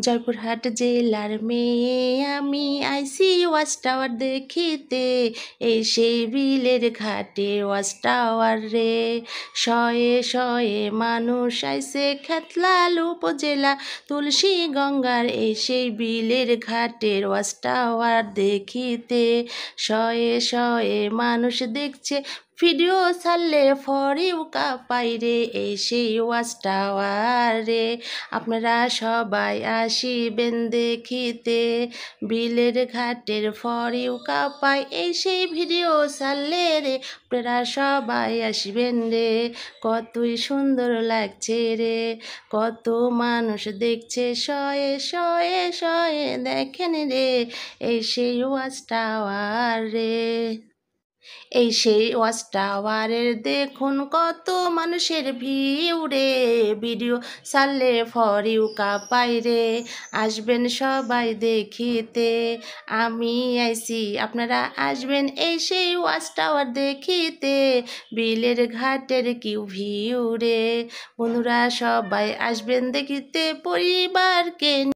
জয়পুরহাট জেলার মেয়ে আমি আইসি ওয়াচ টাওয়ার দেখিতে, এই সেই বিলের ঘাটে ওয়াচ টাওয়ার রে। শয়ে শয়ে মানুষ আইসে খেতলাল উপজেলা তুলসী গঙ্গার, এই সেই বিলের ঘাটের ওয়াচ টাওয়ার দেখিতে। শয়ে শয়ে মানুষ দেখছে ভিডিও ছাড়লে ফর ইউ কাপাই রে, এই সেই ওয়াচ টাওয়ার রে। আপনারা সবাই আসিবেন দেখিতে, বিলের ঘাটের ফর ইউ কাপাই, এই সেই ভিডিও ছাড়লে রে। আপনারা সবাই আসিবেন রে, কতই সুন্দর লাগছে রে, কত মানুষ দেখছে শয়ে শয়ে শয়ে দেখেন রে, এই সেই ওয়াচ টাওয়ার রে। এই সেই ওয়াচ টাওয়ারের দেখুন কত মানুষের ভিউ রে, ভিডিও ছাড়লে ফর ইউ কাপাই রে। আসবেন সবাই দেখিতে, আমি আইছি আপনারা আসবেন এই সেই ওয়াচ টাওয়ার দেখিতে, বিলের ঘাটের কি ভিউ রে। বন্ধুরা সবাই আসবেন দেখিতে পরিবারকে।